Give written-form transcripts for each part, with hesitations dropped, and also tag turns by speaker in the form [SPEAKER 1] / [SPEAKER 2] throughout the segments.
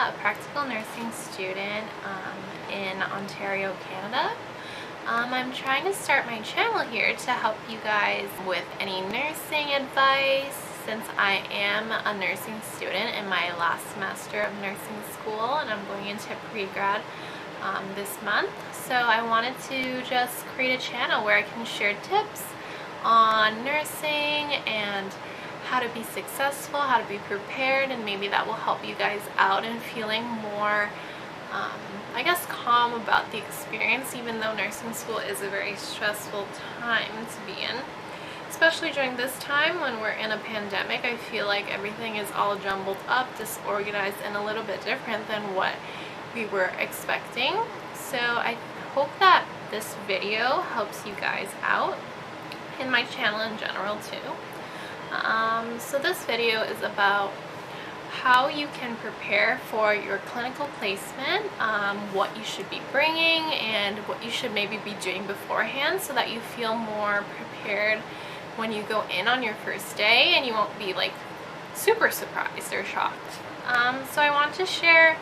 [SPEAKER 1] Hanna, a practical nursing student in Ontario, Canada. I'm trying to start my channel here to help you guys with any nursing advice since I am a nursing student in my last semester of nursing school and I'm going into pre-grad this month. So I wanted to just create a channel where I can share tips on nursing and how to be successful, how to be prepared, and maybe that will help you guys out in feeling more, I guess, calm about the experience, even though nursing school is a very stressful time to be in. Especially during this time when we're in a pandemic, I feel like everything is all jumbled up, disorganized, and a little bit different than what we were expecting. So I hope that this video helps you guys out, and my channel in general too. So this video is about how you can prepare for your clinical placement, what you should be bringing, and what you should maybe be doing beforehand so that you feel more prepared when you go in on your first day and you won't be like super surprised or shocked. So I want to share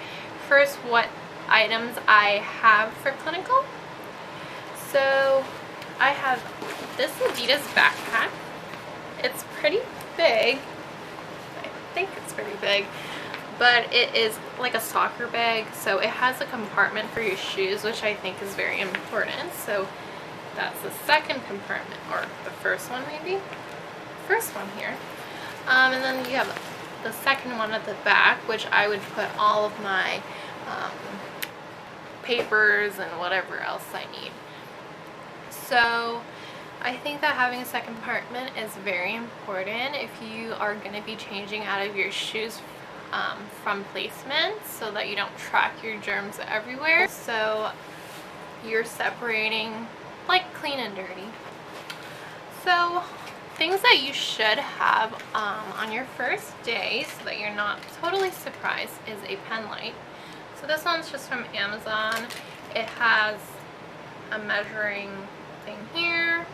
[SPEAKER 1] first what items I have for clinical. So I have this Adidas backpack. It's pretty big. I think it's pretty big, but it is like a soccer bag, so it has a compartment for your shoes, which I think is very important. So that's the second compartment, or the first one maybe? First one here. And then you have the second one at the back, which I would put all of my papers and whatever else I need. So I think that having a second compartment is very important if you are going to be changing out of your shoes from placement, so that you don't track your germs everywhere. So you're separating like clean and dirty. So things that you should have on your first day so that you're not totally surprised is a pen light. So this one's just from Amazon. It has a measuring thing here,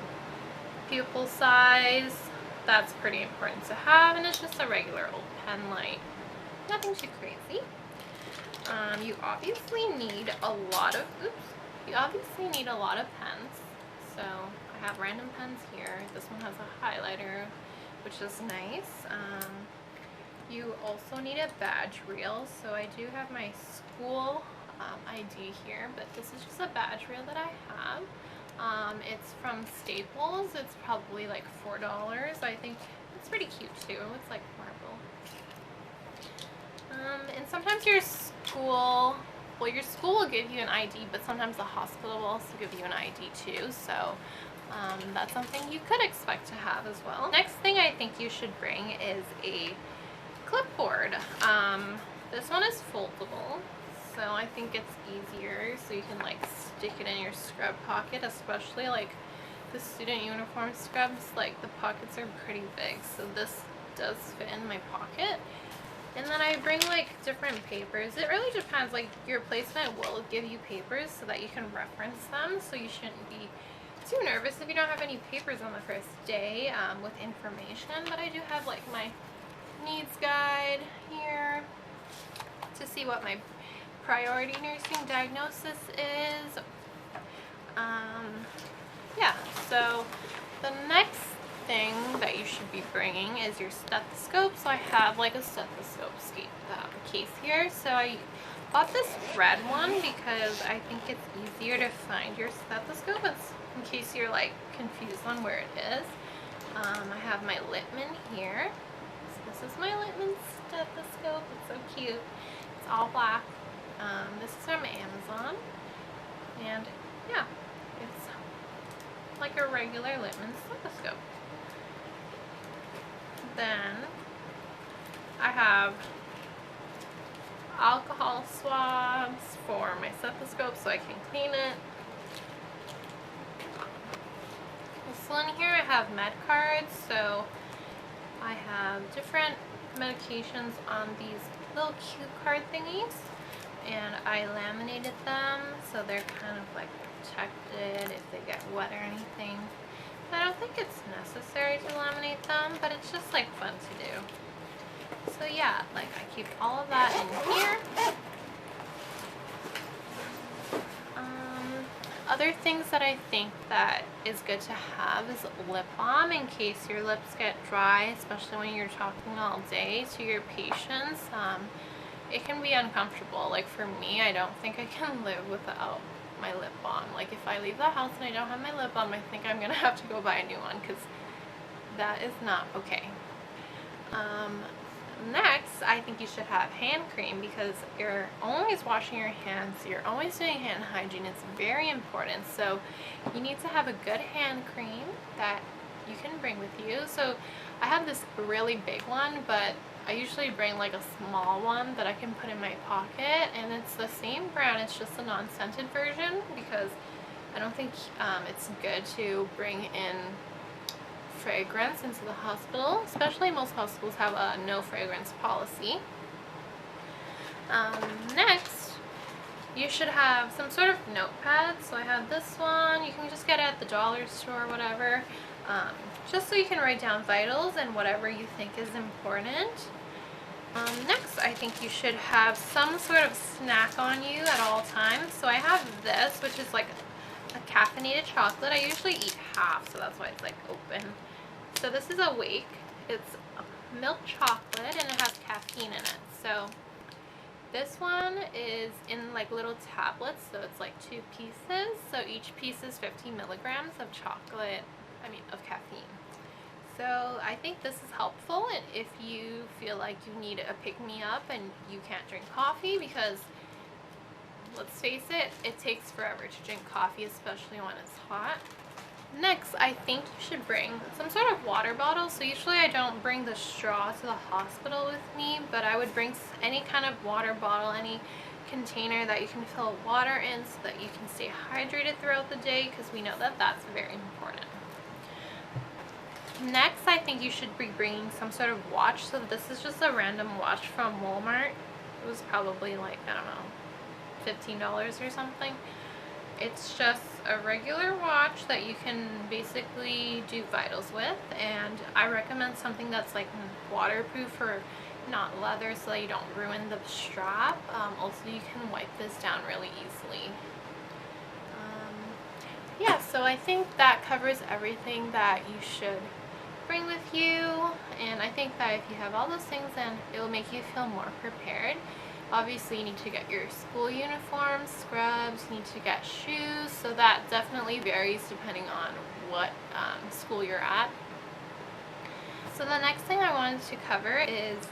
[SPEAKER 1] pupil size, that's pretty important to have, and it's just a regular old pen light, nothing too crazy. You obviously need a lot of pens. So I have random pens here. This one has a highlighter, which is nice. You also need a badge reel. So I do have my school ID here, but this is just a badge reel that I have. It's from Staples. It's probably like $4. I think it's pretty cute too. It's like marble. And sometimes your school will give you an ID, but sometimes the hospital will also give you an ID too. So that's something you could expect to have as well. Next thing I think you should bring is a clipboard. This one is foldable, so I think it's easier, so you can like stick it in your scrub pocket, especially like the student uniform scrubs, like the pockets are pretty big, so this does fit in my pocket. And then I bring like different papers. It really depends, like your placement will give you papers so that you can reference them, so you shouldn't be too nervous if you don't have any papers on the first day with information. But I do have like my needs guide here to see what my priority nursing diagnosis is. Yeah, so the next thing that you should be bringing is your stethoscope. So I have like a stethoscope case here. So I bought this red one because I think it's easier to find your stethoscope in case you're like confused on where it is. I have my Littman here. So this is my Littman stethoscope. It's so cute. It's all black. This is from Amazon, and yeah, it's like a regular Littman stethoscope. Then I have alcohol swabs for my stethoscope so I can clean it. Also in here I have med cards, so I have different medications on these little cue card thingies, and I laminated them so they're kind of like protected if they get wet or anything. I don't think it's necessary to laminate them, but it's just like fun to do. So yeah, like I keep all of that in here. Other things that I think that is good to have is lip balm in case your lips get dry, especially when you're talking all day to your patients. It can be uncomfortable. Like for me, I don't think I can live without my lip balm. Like if I leave the house and I don't have my lip balm, I think I'm gonna have to go buy a new one because that is not okay. Next, I think you should have hand cream because you're always washing your hands, you're always doing hand hygiene. It's very important. So you need to have a good hand cream that you can bring with you. So I have this really big one, but I usually bring like a small one that I can put in my pocket, and it's the same brand, it's just a non-scented version because I don't think it's good to bring in fragrance into the hospital, especially most hospitals have a no fragrance policy. Next, you should have some sort of notepad. So I have this one, you can just get it at the dollar store or whatever, just so you can write down vitals and whatever you think is important. Next, I think you should have some sort of snack on you at all times. So I have this, which is like a caffeinated chocolate. I usually eat half, so that's why it's like open. So this is Awake. It's milk chocolate and it has caffeine in it. So this one is in like little tablets, so it's like 2 pieces. So each piece is 50 milligrams of of caffeine. So I think this is helpful if you feel like you need a pick-me-up and you can't drink coffee, because let's face it, it takes forever to drink coffee, especially when it's hot. Next, I think you should bring some sort of water bottle. So usually I don't bring the straw to the hospital with me, but I would bring any kind of water bottle, any container that you can fill water in so that you can stay hydrated throughout the day, because we know that that's very important. Next, I think you should be bringing some sort of watch. So this is just a random watch from Walmart. It was probably like, I don't know, $15 or something. It's just a regular watch that you can basically do vitals with, and I recommend something that's like waterproof or not leather so that you don't ruin the strap. Also, you can wipe this down really easily. Yeah, so I think that covers everything that you should bring with you, and I think that if you have all those things, then it will make you feel more prepared. Obviously, you need to get your school uniform, scrubs, you need to get shoes, so that definitely varies depending on what school you're at. So the next thing I wanted to cover is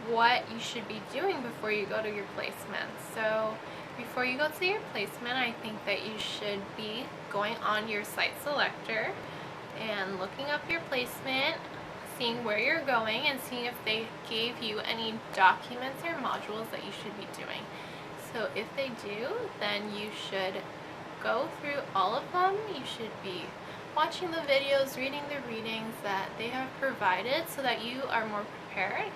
[SPEAKER 1] what you should be doing before you go to your placement. So before you go to your placement, I think that you should be going on your site selector and looking up your placement, seeing where you're going, and seeing if they gave you any documents or modules that you should be doing. So if they do, then you should go through all of them. You should be watching the videos, reading the readings that they have provided so that you are more prepared.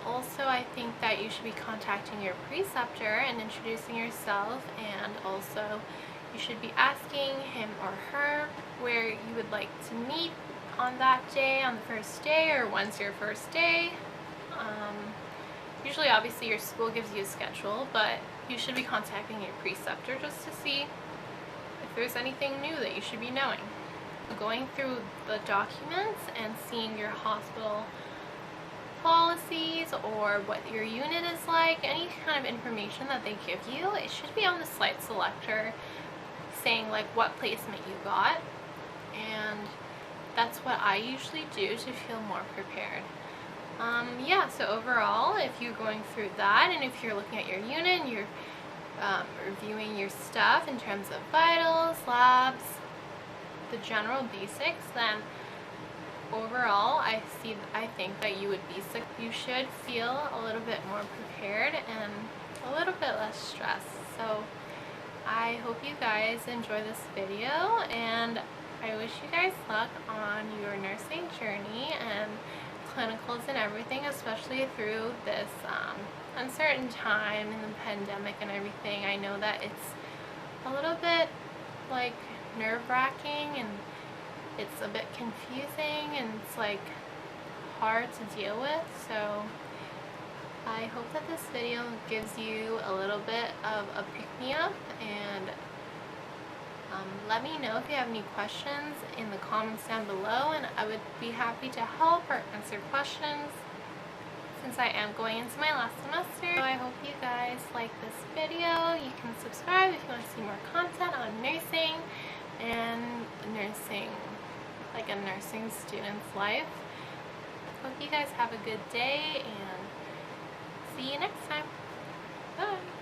[SPEAKER 1] Also, I think that you should be contacting your preceptor and introducing yourself, and also you should be asking him or her where you would like to meet on that day, on the first day, or when's your first day. Usually, obviously, your school gives you a schedule, but you should be contacting your preceptor just to see if there's anything new that you should be knowing. Going through the documents and seeing your hospital policies or what your unit is like, any kind of information that they give you, it should be on the site selector saying like what placement you got, and that's what I usually do to feel more prepared. Yeah, so overall, if you're going through that and if you're looking at your unit and you're reviewing your stuff in terms of vitals, labs, the general basics, then overall I think that you should feel a little bit more prepared and a little bit less stressed. So I hope you guys enjoy this video, and I wish you guys luck on your nursing journey and clinicals and everything, especially through this uncertain time in the pandemic and everything. I know that it's a little bit like nerve-wracking and it's a bit confusing, and it's like hard to deal with. So I hope that this video gives you a little bit of a pick-me-up, and let me know if you have any questions in the comments down below, and I would be happy to help or answer questions since I am going into my last semester. So I hope you guys like this video. You can subscribe if you want to see more content on nursing and nursing, like a nursing student's life. Hope you guys have a good day, and see you next time. Bye.